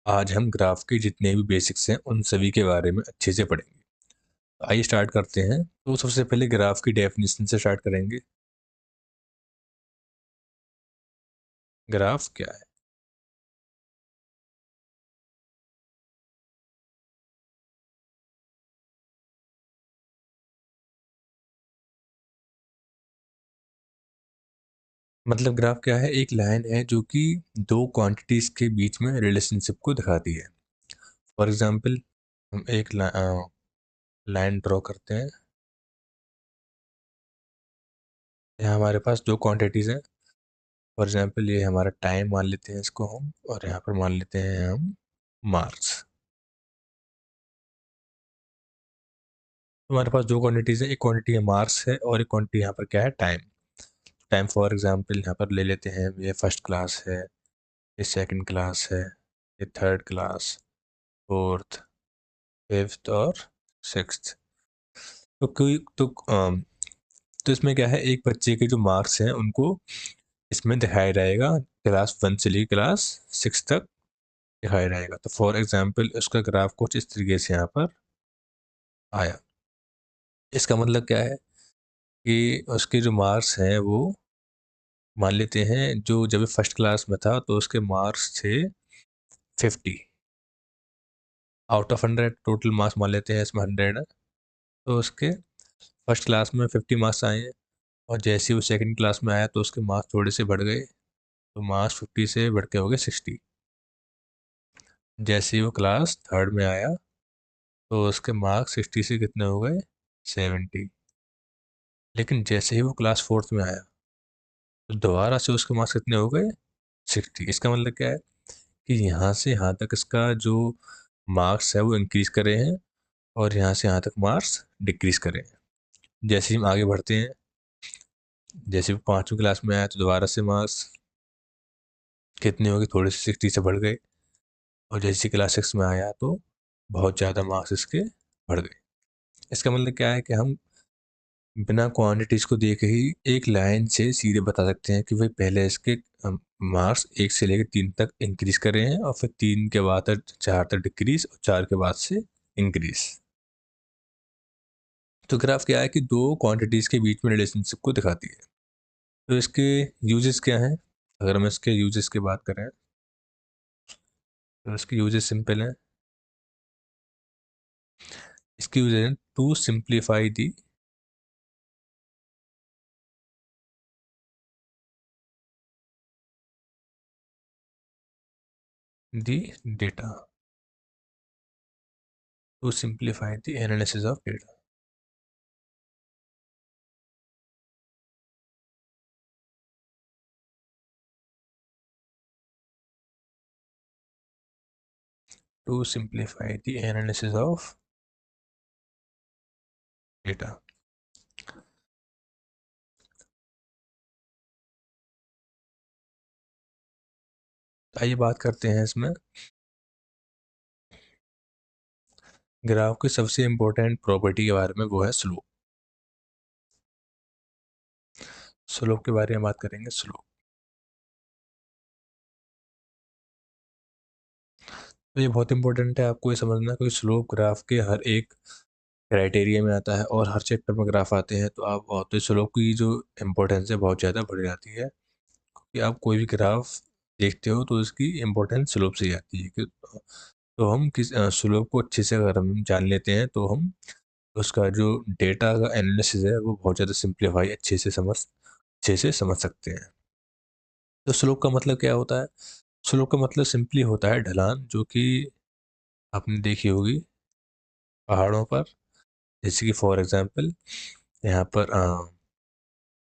आज हम ग्राफ के जितने भी बेसिक्स हैं उन सभी के बारे में अच्छे से पढ़ेंगे। तो आइए स्टार्ट करते हैं। तो सबसे पहले ग्राफ की डेफिनेशन से स्टार्ट करेंगे। ग्राफ क्या है? मतलब ग्राफ क्या है? एक लाइन है जो कि दो क्वांटिटीज के बीच में रिलेशनशिप को दिखाती है। फॉर एग्जांपल, हम एक लाइन ड्रॉ करते हैं। यहाँ हमारे पास दो क्वांटिटीज हैं। फॉर एग्जांपल, ये हमारा टाइम मान लेते हैं इसको हम, और यहाँ पर मान लेते हैं हम मार्क्स। हमारे पास दो क्वांटिटीज है, एक क्वांटिटी है मार्क्स है और एक क्वांटिटी यहाँ पर क्या है? टाइम। टाइम फॉर एग्जांपल यहाँ पर ले लेते हैं, ये फर्स्ट क्लास है, ये सेकंड क्लास है, ये थर्ड क्लास, फोर्थ, फिफ्थ और सिक्स्थ। तो कोई तो इसमें क्या है, एक बच्चे के जो मार्क्स हैं उनको इसमें दिखाया जाएगा, क्लास 1 से लेकर क्लास 6 तक दिखाया जाएगा। तो फॉर एग्जांपल उसका ग्राफ कुछ इस तरीके से यहाँ पर आया। इसका मतलब क्या है कि उसके जो मार्क्स हैं वो, मान लेते हैं, जो जब फर्स्ट क्लास में था तो उसके मार्क्स थे 50 आउट ऑफ 100। टोटल मार्क्स मान लेते हैं इसमें 100 है, तो उसके फर्स्ट क्लास में 50 मार्क्स आए हैं। और जैसे ही वो सेकंड क्लास में आया तो उसके मार्क्स थोड़े से बढ़ गए, तो मार्क्स 50 से बढ़ के हो गए 60। जैसे ही वो क्लास थर्ड में आया तो उसके मार्क्स 60 से कितने हो गए? 70। लेकिन जैसे ही वो क्लास फोर्थ में आया तो दोबारा से उसके मार्क्स कितने हो गए? 60। इसका मतलब क्या है कि यहाँ से यहाँ तक इसका जो मार्क्स है वो इंक्रीज करे हैं, और यहाँ से यहाँ तक मार्क्स डिक्रीज करे हैं। जैसे ही हम आगे बढ़ते हैं, जैसे वो पाँचवीं क्लास में आया तो दोबारा से मार्क्स कितने हो गए? थोड़े से 60 से बढ़ गए। और जैसे क्लास 6 में आया तो बहुत ज़्यादा मार्क्स इसके बढ़ गए। इसका मतलब क्या है कि हम बिना क्वांटिटीज़ को देखे ही एक लाइन से सीधे बता सकते हैं कि भाई पहले इसके मार्क्स 1 से लेकर 3 तक इंक्रीज कर रहे हैं, और फिर 3 के बाद तक 4 तक डिक्रीज, और 4 के बाद से इंक्रीज। तो ग्राफ क्या है कि दो क्वांटिटीज़ के बीच में रिलेशनशिप को दिखाती है। तो इसके यूजेस क्या हैं? अगर हम इसके यूजेस की बात करें तो इसके यूजेस सिंपल हैं। इसके यूजेस हैं to simplify the data, to simplify the analysis of data. To simplify the analysis of data. आइए बात करते हैं इसमें ग्राफ की सबसे इम्पोर्टेंट प्रॉपर्टी के बारे में, वो है स्लोप। स्लोप के बारे में बात करेंगे। स्लोप तो ये बहुत इंपॉर्टेंट है आपको ये समझना, क्योंकि स्लोप ग्राफ के हर एक क्राइटेरिया में आता है, और हर चैप्टर में ग्राफ आते हैं तो आप तो स्लोप की जो इम्पोर्टेंस है बहुत ज़्यादा बढ़ जाती है। कि आप कोई भी ग्राफ देखते हो तो उसकी इम्पोर्टेंस स्लोप से ही आती है कि तो हम किस स्लोप को अच्छे से अगर हम जान लेते हैं तो हम उसका जो डेटा का एनालिसिस है वो बहुत ज़्यादा सिंप्लीफाई अच्छे से समझ सकते हैं। तो स्लोप का मतलब क्या होता है? स्लोप का मतलब सिंपली होता है ढलान, जो कि आपने देखी होगी पहाड़ों पर। जैसे कि फॉर एग्जांपल, यहाँ पर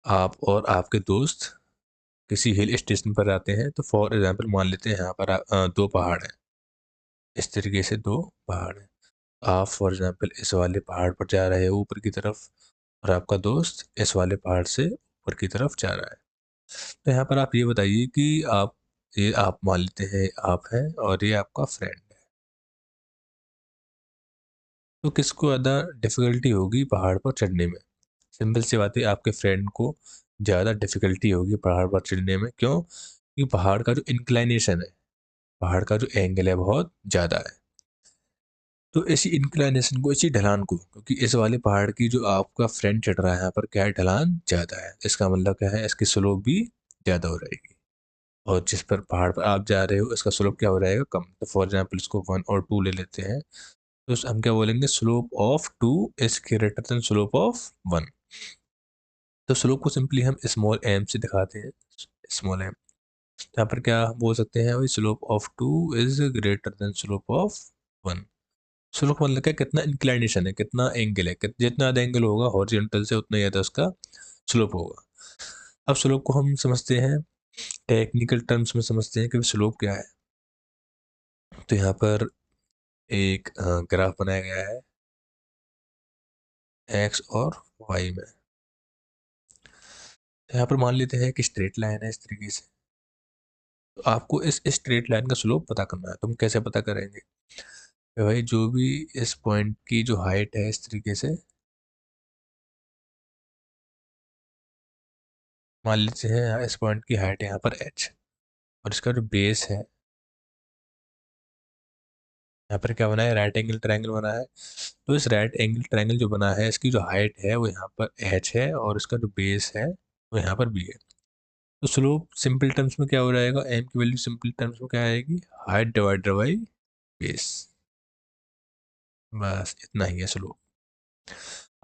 आप और आपके दोस्त किसी हिल स्टेशन पर जाते हैं। तो फॉर एग्जांपल मान लेते हैं यहाँ पर दो पहाड़ हैं। इस तरीके से दो पहाड़ हैं। आप फॉर एग्जांपल इस वाले पहाड़ पर जा रहे हो ऊपर की तरफ, और आपका दोस्त इस वाले पहाड़ से ऊपर की तरफ जा रहा है। तो यहाँ पर आप ये बताइए कि ये आप मान लेते हैं आप हैं और ये आपका फ्रेंड है। तो किसको ज़्यादा डिफ़िकल्टी होगी पहाड़ पर चढ़ने में? सिंपल सी बात है, आपके फ्रेंड को ज़्यादा डिफ़िकल्टी होगी पहाड़ पर चढ़ने में। क्यों? क्योंकि पहाड़ का जो इंक्लाइनेशन है, पहाड़ का जो एंगल है बहुत ज़्यादा है। तो इसी इंक्लाइनेशन को, इसी ढलान को, क्योंकि इस वाले पहाड़ की जो आपका फ्रेंड चढ़ रहा है यहाँ पर क्या है, ढलान ज़्यादा है, इसका मतलब क्या है, इसकी स्लोप भी ज़्यादा हो रहेगी। और जिस पर पहाड़ पर आप जा रहे हो इसका स्लोप क्या हो रहेगा, कम। तो फॉर एग्जाम्पल इसको 1 और 2 ले लेते हैं, तो हम क्या बोलेंगे, slope of 2 is greater than slope of 1। तो स्लोप को सिंपली हम स्मॉल एम से दिखाते हैं, स्मॉल एम। यहाँ पर क्या बोल सकते हैं भाई, slope of 2 is greater than slope of 1। Slope मतलब क्या, कितना इंक्लाइनेशन है, कितना एंगल है, जितना ज़्यादा एंगल होगा हॉरिजॉन्टल से उतना ज़्यादा उसका स्लोप होगा। अब स्लोप को हम समझते हैं, टेक्निकल टर्म्स में समझते हैं कि स्लोप क्या है। तो यहाँ पर एक ग्राफ बनाया गया है एक्स और वाई में। यहाँ पर मान लेते हैं कि स्ट्रेट लाइन है इस तरीके से। तो आपको इस स्ट्रेट लाइन का स्लोप पता करना है। तो हम कैसे पता करेंगे, तो भाई जो भी इस पॉइंट की जो हाइट है इस तरीके से मान लेते हैं, इस पॉइंट की हाइट है यहाँ पर h, और इसका जो बेस है, यहाँ पर क्या बना है, राइट एंगल ट्रायंगल बना है। तो इस राइट एंगल ट्रायंगल जो बना है इसकी जो हाइट है वो यहाँ पर h है, और इसका जो बेस है वो यहाँ पर b है। तो स्लोप सिंपल टर्म्स में क्या हो जाएगा, m की वैल्यू सिंपल टर्म्स में क्या आएगी, हाइट डिवाइडेड बाई बेस। बस इतना ही है स्लोप।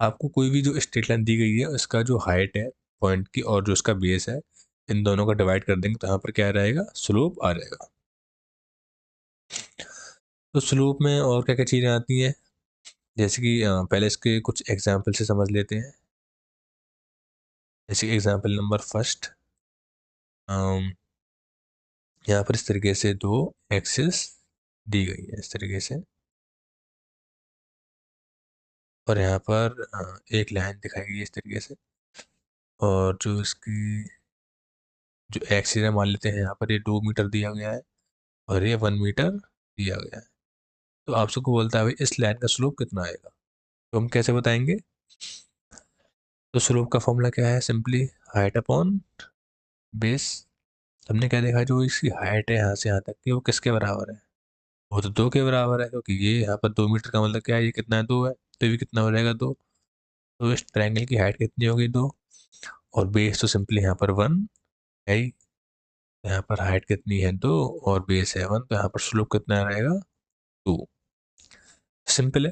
आपको कोई भी जो स्ट्रेट लाइन दी गई है उसका जो हाइट है पॉइंट की और जो उसका बेस है, इन दोनों का डिवाइड कर देंगे तो यहाँ पर क्या रहेगा, स्लोप आ जाएगा। तो स्लोप में और क्या क्या चीज़ें आती हैं, जैसे कि पहले इसके कुछ एग्जाम्पल से समझ लेते हैं। जैसे एग्जाम्पल नंबर फर्स्ट, यहाँ पर इस तरीके से दो एक्सिस दी गई है इस तरीके से, और यहाँ पर एक लाइन दिखाई गई है इस तरीके से, और जो इसकी जो एक्सिस है मान लेते हैं यहाँ पर ये 2 मीटर दिया गया है और ये 1 मीटर दिया गया है। तो आपसे को बोलता है भाई इस लाइन का स्लोप कितना आएगा, तो हम कैसे बताएंगे। तो स्लोप का फॉर्मूला क्या है, सिंपली हाइट अपॉन बेस। हमने क्या देखा, जो इसकी हाइट है यहाँ से यहाँ तक की वो किसके बराबर है, वो तो 2 के बराबर है, क्योंकि ये यहाँ पर 2 मीटर का मतलब क्या है, ये कितना है, 2 है, तो ये भी कितना हो जाएगा, 2। तो इस ट्रायंगल की हाइट कितनी होगी, 2, और बेस तो सिंपली यहाँ पर 1 है ही। यहाँ पर हाइट कितनी है, 2, और बेस है 1, तो यहाँ पर स्लोप कितना रहेगा, 2। सिंपल है।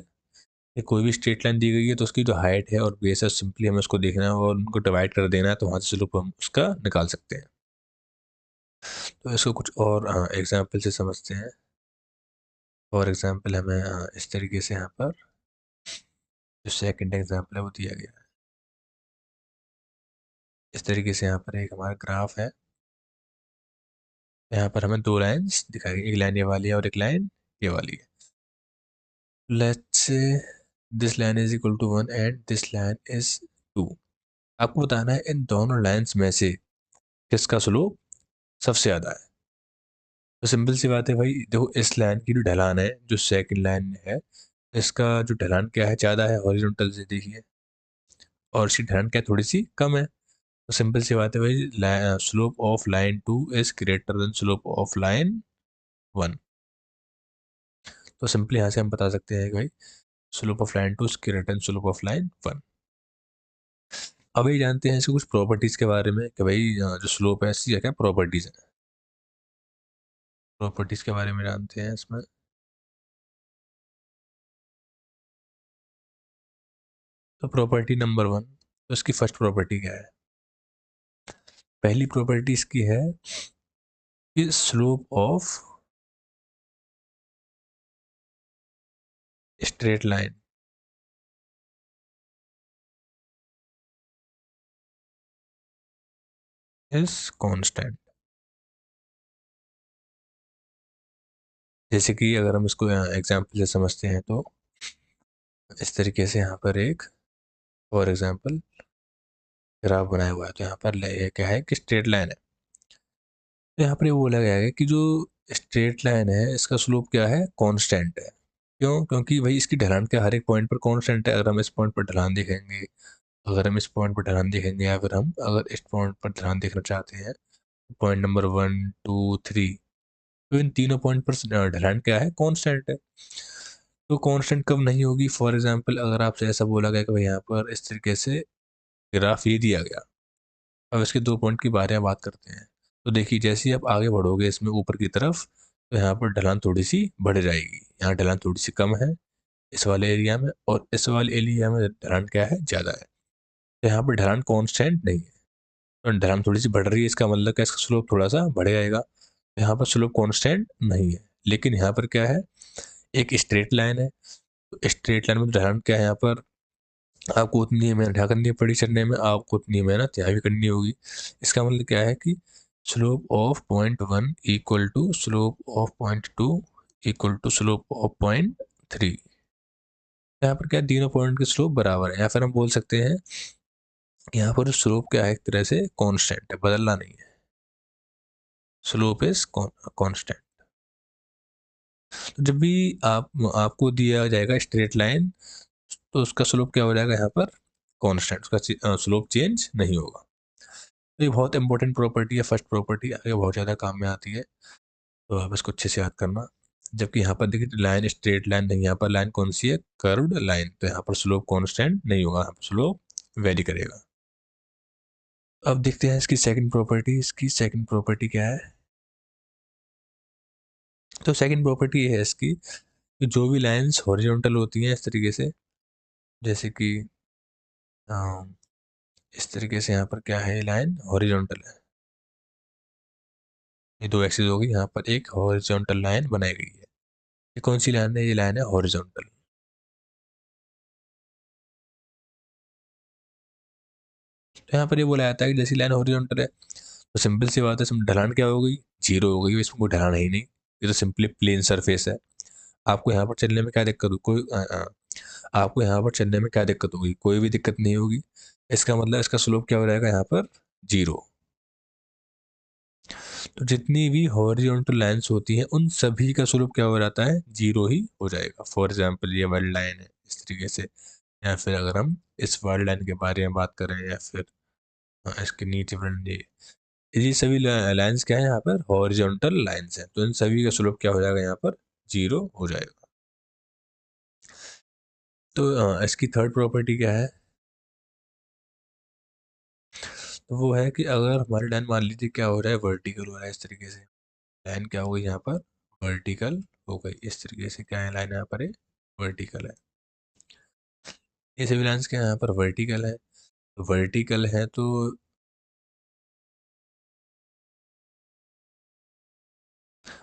ये कोई भी स्ट्रेट लाइन दी गई है तो उसकी जो हाइट है और बेस है सिंपली हमें उसको देखना है और उनको डिवाइड कर देना है, तो वहाँ से स्लोप हम उसका निकाल सकते हैं। तो इसको कुछ और एग्जाम्पल से समझते हैं। फॉर एग्जाम्पल हमें इस तरीके से यहाँ पर जो सेकंड एग्जाम्पल है वो दिया गया है। इस तरीके से यहाँ पर एक हमारा ग्राफ है, यहाँ पर हमें 2 लाइन्स दिखाई गई, एक लाइन ये वाली है और एक लाइन ये वाली है। Let's say this line is equal to 1 and this line is 2। आपको बताना है इन दोनों लाइन्स में से किसका स्लोप सबसे ज़्यादा है। तो सिंपल सी बात है भाई, देखो इस लाइन की जो ढलान है, जो सेकंड लाइन है, इसका जो ढलान क्या है, ज़्यादा है हॉरिजॉन्टल से, देखिए, और इसकी ढलान क्या है, थोड़ी सी कम है। तो सिंपल सी बात है भाई, slope of line 2 is greater than slope of line 1। तो सिंपली यहाँ से हम बता सकते हैं कि भाई slope of line 2 is greater than slope of line 1। अब ये जानते हैं इसके कुछ प्रॉपर्टीज़ के बारे में कि भाई जो स्लोप है इसकी क्या प्रॉपर्टीज़ है। प्रॉपर्टीज़ के बारे में जानते हैं इसमें। तो प्रॉपर्टी नंबर 1, तो इसकी फर्स्ट प्रॉपर्टी क्या है, पहली प्रॉपर्टी इसकी है कि slope of straight line is constant. जैसे कि अगर हम इसको एग्जांपल से समझते हैं तो इस तरीके से यहाँ पर एक फॉर एग्जांपल ग्राफ बनाया हुआ है, तो यहाँ पर ये क्या है कि स्ट्रेट लाइन है। तो यहाँ पर ये बोला गया है कि जो स्ट्रेट लाइन है इसका स्लोप क्या है, कांस्टेंट है। क्यों, क्योंकि भाई इसकी ढलान क्या हर एक पॉइंट पर कांस्टेंट है। अगर हम इस पॉइंट पर ढलान देखेंगे, अगर हम इस पॉइंट पर ढलान देखेंगे, या फिर हम अगर इस पॉइंट पर ढलान देखना चाहते हैं, पॉइंट नंबर 1 2 3, तो इन तीनों पॉइंट पर ढलान क्या है, कांस्टेंट है। तो कांस्टेंट कब नहीं होगी, फॉर एग्जांपल अगर आपसे ऐसा बोला गया कि भाई यहाँ पर इस तरीके से ग्राफ ये दिया गया, अब इसके 2 पॉइंट के बारे में बात करते हैं। तो देखिए जैसे ही आप आगे बढ़ोगे इसमें ऊपर की तरफ, तो यहाँ पर ढलान थोड़ी सी बढ़ जाएगी, यहाँ ढलान थोड़ी सी कम है इस वाले एरिया में, और इस वाले एरिया में ढलान क्या है, ज़्यादा है। तो यहाँ पर ढलान कांस्टेंट नहीं है, तो ढलान थोड़ी सी बढ़ रही है, इसका मतलब क्या, इसका स्लोप थोड़ा सा बढ़ जाएगा। यहाँ पर स्लोप कांस्टेंट नहीं है, लेकिन यहाँ पर क्या है, एक स्ट्रेट लाइन है। तो स्ट्रेट लाइन में ढलान क्या है, यहाँ पर आपको उतनी मेहनत यहाँ करनी पड़ी चढ़ने में, आपको उतनी मेहनत यहाँ भी करनी होगी। इसका मतलब क्या है कि slope of point 1 equal to slope of point 2 equal to slope of point 3। यहाँ पर क्या, तीनों पॉइंट के स्लोप बराबर है, या फिर हम बोल सकते हैं यहाँ पर स्लोप क्या है, एक तरह से कांस्टेंट है, बदलना नहीं है। Slope is constant. तो जब भी आपको दिया जाएगा स्ट्रेट लाइन, तो उसका स्लोप क्या हो जाएगा, यहाँ पर कांस्टेंट, उसका स्लोप चेंज नहीं होगा। तो ये बहुत इंपॉर्टेंट प्रॉपर्टी है, फर्स्ट प्रॉपर्टी, आगे बहुत ज़्यादा काम में आती है, तो आप इसको अच्छे से याद करना। जबकि यहाँ पर देखिए लाइन स्ट्रेट लाइन नहीं, यहाँ पर लाइन कौन सी है, कर्व्ड लाइन, तो यहाँ पर स्लोप कांस्टेंट नहीं होगा, यहाँ पर स्लोप वेरी करेगा। अब देखते हैं इसकी सेकंड प्रॉपर्टी। इसकी सेकंड प्रॉपर्टी क्या है, तो सेकंड प्रॉपर्टी ये है इसकी कि जो भी लाइंस हॉरिजॉन्टल होती हैं इस तरीके से, जैसे कि इस तरीके से, यहाँ पर क्या है, लाइन हॉरिजॉन्टल है, ये 2 एक्सिस होगी, यहाँ पर एक हॉरिजॉन्टल लाइन बनाई गई है। ये कौन सी लाइन है, ये लाइन है हॉरिजॉन्टल। तो यहाँ पर ये बोला जाता है कि जैसी लाइन हॉरिजॉन्टल है, तो सिंपल सी बात है, इसमें ढलान क्या हो गई, 0 हो गई, इसमें कोई ढलान है ही नहीं, ये तो सिंपली प्लेन सरफेस है। आपको यहाँ पर चलने में क्या दिक्कत होगी, आपको यहाँ पर चलने में क्या दिक्कत होगी, कोई भी दिक्कत नहीं होगी। इसका मतलब इसका स्लोप क्या हो जाएगा, यहाँ पर 0। तो जितनी भी हॉरिजॉन्टल लाइंस होती हैं उन सभी का स्लोप क्या हो जाता है, 0 ही हो जाएगा। फॉर एग्जाम्पल ये वर्ल्ड लाइन है इस तरीके से, या फिर अगर हम इस वर्ल्ड लाइन के बारे में बात करें, या फिर इसके नीचे फ्रंट, ये सभी लाइंस क्या है, यहाँ पर हॉरिजॉन्टल लाइंस हैं, तो इन सभी का स्लोप क्या हो जाएगा, यहाँ पर 0 हो जाएगा। तो इसकी थर्ड प्रॉपर्टी क्या है, तो वो है कि अगर हमारी लाइन मान लीजिए क्या हो रहा है, वर्टिकल हो रहा है इस तरीके से, लाइन क्या हो गई यहाँ पर, वर्टिकल हो गई इस तरीके से, क्या है लाइन यहाँ पर वर्टिकल है। ये सभी लाइंस क्या है, यहाँ पर वर्टिकल है, वर्टिकल है तो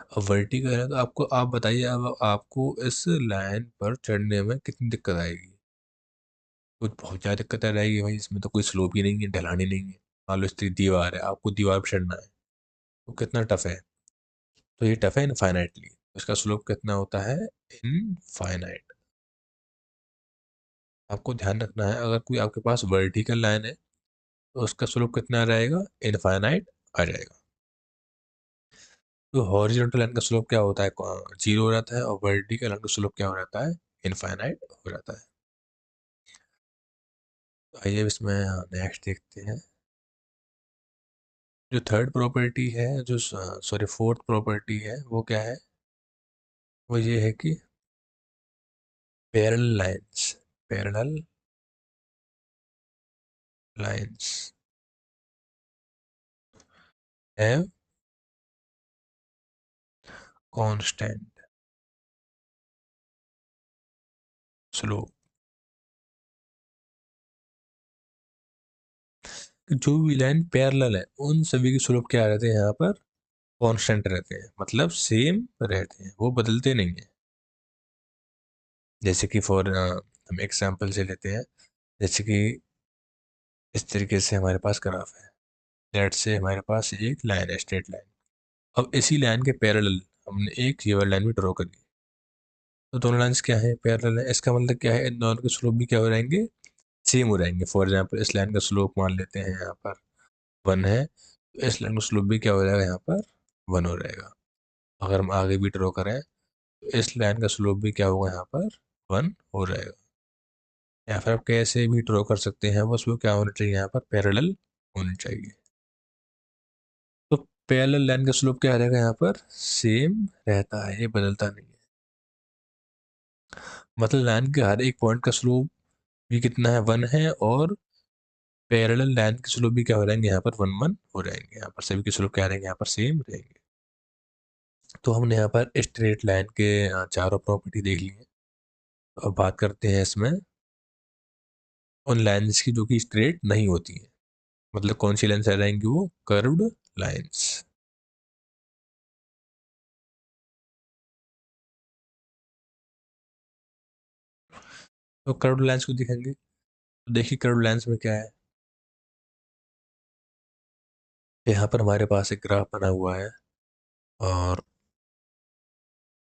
अब वर्टिकल है, तो आपको, आप बताइए अब आपको इस लाइन पर चढ़ने में कितनी दिक्कत आएगी। कुछ बहुत ज़्यादा दिक्कत आ जाएगी भाई, इसमें तो कोई स्लोप ही नहीं है, ढलान ही नहीं है। मान लो इस तरह दीवार है, आपको दीवार पर चढ़ना है, तो कितना टफ है, तो ये टफ है इनफाइनाइटली, इसका स्लोप कितना होता है, इनफाइनाइट। आपको ध्यान रखना है, अगर कोई आपके पास वर्टिकल लाइन है तो उसका स्लोप कितना आ जाएगा, इनफाइनाइट आ जाएगा। तो हॉरिजॉन्टल लाइन का स्लोप क्या होता है, 0 हो जाता है, और वर्टिकल लाइन का स्लोप क्या हो जाता है, इनफाइनाइट हो जाता है। तो आइए अब इसमें नेक्स्ट देखते हैं। जो थर्ड प्रॉपर्टी है, जो सॉरी फोर्थ प्रॉपर्टी है, वो क्या है, वो ये है कि parallel lines, parallel lines have constant slope. जो भी लाइन पैरेलल है उन सभी के स्लोप क्या रहते हैं, यहाँ पर कांस्टेंट रहते हैं, मतलब सेम रहते हैं, वो बदलते नहीं है। जैसे कि फॉर हम एग्जांपल से लेते हैं, जैसे कि इस तरीके से हमारे पास ग्राफ है, लेट से हमारे पास एक लाइन है, स्ट्रेट लाइन। अब इसी लाइन के पैरेलल हमने एक ये वाली लाइन भी ड्रॉ करी, तो दोनों लाइन्स क्या है, पैरेलल है, इसका मतलब क्या है, इन दोनों के स्लोप भी क्या हो जाएंगे, सेम हो जाएंगे। फॉर एग्जांपल इस लाइन का स्लोप मान लेते हैं यहाँ पर 1 है, तो इस लाइन का स्लोप भी क्या हो जाएगा, यहाँ पर 1 हो जाएगा। अगर हम आगे भी ड्रॉ करें, तो इस लाइन का स्लोप भी क्या होगा, यहाँ पर 1 हो जाएगा। या फिर आप कैसे भी ड्रॉ कर सकते हैं, बस वो क्या होना चाहिए, यहाँ पर पैरेलल होनी चाहिए। तो पैरेलल लाइन का स्लोप क्या रहेगा यहाँ पर, सेम रहता है, ये बदलता नहीं है। मतलब लाइन के हर एक पॉइंट का स्लोप भी कितना है, 1 है, और पैरेलल लाइन के स्लोप भी क्या हो जाएंगे यहाँ पर, 1 1 हो जाएंगे। यहाँ पर सभी के स्लोप क्या रहेंगे, यहाँ पर सेम रहेंगे। तो हमने यहाँ पर स्ट्रेट लाइन के चारों प्रॉपर्टी देख ली है। तो अब बात करते हैं इसमें उन लाइन्स की जो कि स्ट्रेट नहीं होती है। मतलब कौन सी लाइन्स रहेंगी, वो कर्व्ड लाइन्स। तो कर्व्ड लाइन्स को देखेंगे, तो देखिए कर्व्ड लाइन्स में क्या है। यहाँ पर हमारे पास एक ग्राफ बना हुआ है, और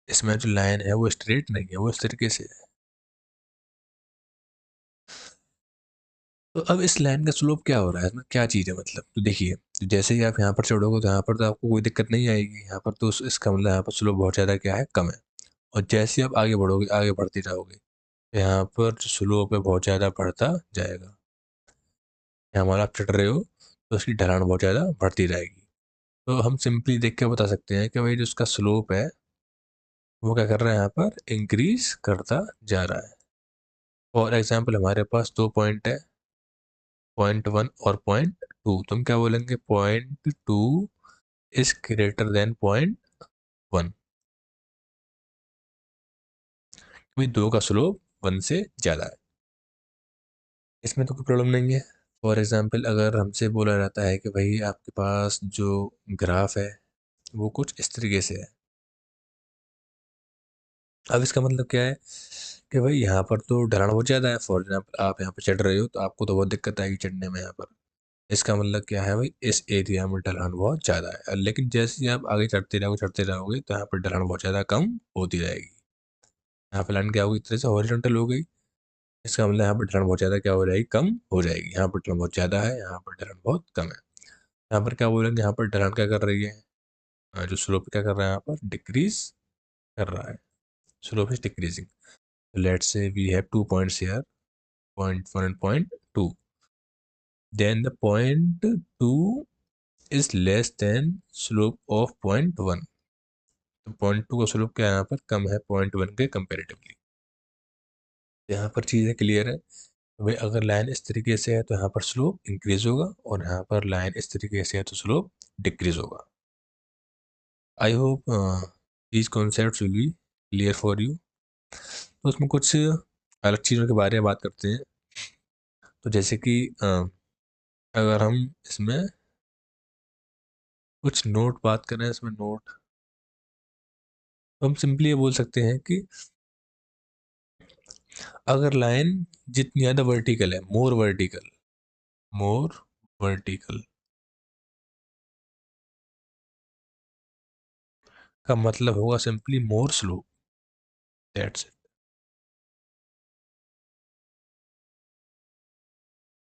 इसमें जो लाइन है वो स्ट्रेट नहीं है, वो इस तरीके से है। तो अब इस लाइन का स्लोप क्या हो रहा है, इसमें क्या चीज़ है, मतलब तो देखिए, तो जैसे ही आप यहाँ पर चढ़ोगे तो यहाँ पर तो आपको कोई दिक्कत नहीं आएगी, यहाँ पर तो इसका मतलब यहाँ पर स्लोप बहुत ज़्यादा क्या है, कम है। और जैसे ही आप आगे बढ़ोगे, आगे बढ़ते जाओगे, तो यहाँ पर जो स्लोप है बहुत ज़्यादा बढ़ता जाएगा। यहाँ हमारा आप चढ़ रहे हो तो उसकी ढलान बहुत ज़्यादा बढ़ती जाएगी। तो हम सिंपली देख के बता सकते हैं कि भाई जो उसका स्लोप है वो क्या कर रहा है, यहाँ पर इंक्रीज करता जा रहा है। फॉर एग्जाम्पल हमारे पास 2 पॉइंट है, पॉइंट 1 और पॉइंट 2। तुम क्या बोलेंगे, point 2 is greater than point 1। भाई 2 का स्लोप 1 से ज़्यादा है, इसमें तो कोई प्रॉब्लम नहीं है। फॉर एग्जाम्पल अगर हमसे बोला जाता है कि भाई आपके पास जो ग्राफ है वो कुछ इस तरीके से है। अब इसका मतलब क्या है कि भाई यहाँ पर तो ढलान बहुत ज़्यादा है। फॉर एग्जाम्पल आप यहाँ पर चढ़ रहे हो तो आपको तो बहुत दिक्कत आएगी चढ़ने में यहाँ पर। इसका मतलब क्या है भाई, इस एरिया में ढलान बहुत ज़्यादा है। लेकिन जैसे ही आप आगे चढ़ते जाओगे तो यहाँ पर ढलान बहुत ज़्यादा कम होती जाएगी। यहाँ पर लाइन क्या होगी, एक तरह से हॉरिजॉन्टल हो गई। इसका मतलब यहाँ पर ढलान बहुत ज़्यादा क्या हो जाएगी, कम हो जाएगी। यहाँ पर ढलान बहुत ज़्यादा है, यहाँ पर ढलान बहुत कम है। यहाँ पर क्या बोलेंगे, यहाँ पर ढलान क्या कर रही है, जो स्लोप क्या कर रहा है, यहाँ पर डिक्रीज कर रहा है। Slope is decreasing. Let's say we have 2 points here, point 1 and point 2। then the point 2 is less than slope of point 1। तो पॉइंट 2 का स्लोप क्या है, यहाँ पर कम है पॉइंट 1 के कंपेरेटिवली। यहाँ पर चीज़ें क्लियर है। भाई अगर लाइन इस तरीके से है तो यहाँ पर स्लोप इंक्रीज होगा, और यहाँ पर लाइन इस तरीके से है तो स्लोप डिक्रीज होगा। I hope these concepts will be clear for you. तो उसमें कुछ अलग चीज़ों के बारे में बात करते हैं। तो जैसे कि अगर हम इसमें कुछ नोट बात करें, इसमें नोट, तो हम सिंपली ये बोल सकते हैं कि अगर लाइन जितनी ज़्यादा वर्टिकल है, मोर वर्टिकल का मतलब होगा simply more slow. That's it.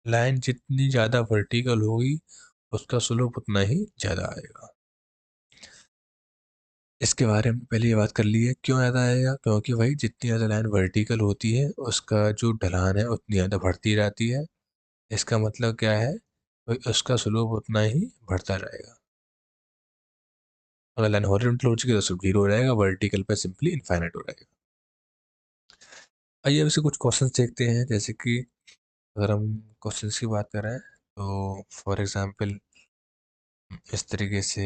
Line जितनी ज़्यादा वर्टिकल होगी उसका स्लोप उतना ही ज़्यादा आएगा। इसके बारे में पहले ये बात कर ली है, क्यों ज़्यादा आएगा, क्योंकि भाई जितनी ज़्यादा लाइन वर्टिकल होती है उसका जो ढलान है उतनी ज़्यादा बढ़ती रहती है। इसका मतलब क्या है, भाई उसका स्लोप उतना ही बढ़ता जाएगा। अगर लाइन हॉरिजॉन्टल हो चुकी है तो सिर्फ 0 हो जाएगा, वर्टिकल पे सिंपली इनफाइनाइट हो जाएगा। आइए अब इसे कुछ क्वेश्चंस देखते हैं। जैसे कि अगर हम क्वेश्चंस की बात करें तो फॉर एग्जांपल इस तरीके से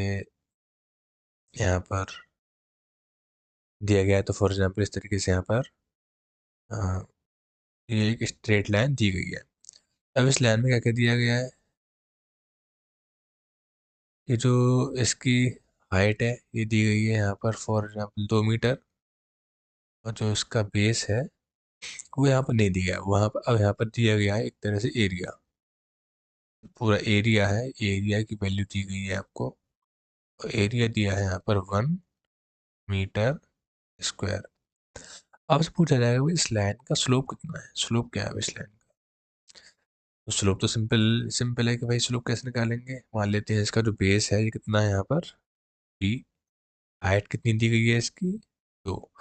यहाँ पर दिया गया है। तो फॉर एग्जांपल इस तरीके से यहाँ पर अ, ये एक स्ट्रेट लाइन दी गई है। अब इस लाइन में क्या क्या दिया गया है, कि जो इसकी हाइट है ये दी गई है यहाँ पर फॉर एग्जांपल 2 मीटर, और जो इसका बेस है वो यहाँ पर नहीं दिया गया, वहाँ पर अब यहाँ पर दिया गया है एक तरह से एरिया। पूरा एरिया है, एरिया की वैल्यू दी गई है आपको। एरिया दिया है यहाँ पर 1 मीटर स्क्वायर। अब से पूछा जाएगा भाई इस लाइन का स्लोप कितना है, स्लोप क्या है इस लाइन का। तो स्लोप तो सिंपल सिंपल है कि भाई स्लोप कैसे निकालेंगे। मान लेते हैं इसका जो बेस है ये कितना है यहाँ पर, बी। हाइट कितनी दी गई है इसकी, तो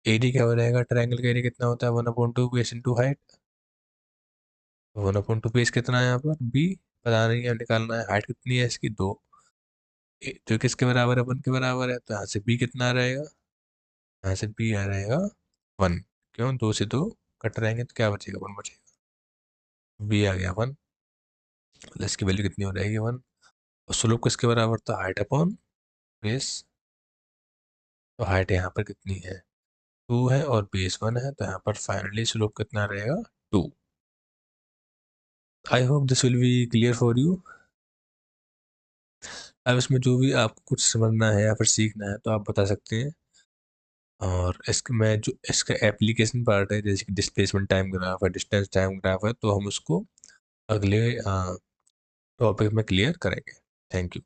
एरिया क्या हो जाएगा, ट्रायंगल का एरिया कितना होता है, 1/2 बेस इंटू हाइट। 1/2 बेस कितना है यहाँ पर, बी। पता नहीं है, निकालना है। हाइट कितनी है इसकी, 2। जो किसके बराबर है, 1 के बराबर है, तो यहाँ से b कितना आ रहेगा, यहाँ से b आ रहेगा 1। क्यों, 2 से 2 कट रहेंगे तो क्या बचेगा, 1 बचेगा। b आ गया 1, प्लस की वैल्यू कितनी हो रहेगी 1। और स्लोप किसके बराबर था, हाइट अपॉन बेस। तो हाइट यहाँ पर कितनी है, 2 है, और बेस 1 है, तो यहाँ पर फाइनली स्लोप कितना रहेगा, 2। I hope this will be clear for you. अब इसमें जो भी आपको कुछ समझना है या फिर सीखना है तो आप बता सकते हैं। और इसके मैं जो इसका एप्लीकेशन पार्ट है, जैसे कि डिस्प्लेसमेंट टाइम ग्राफ है, डिस्टेंस टाइम ग्राफ है, तो हम उसको अगले टॉपिक में क्लियर करेंगे। Thank you.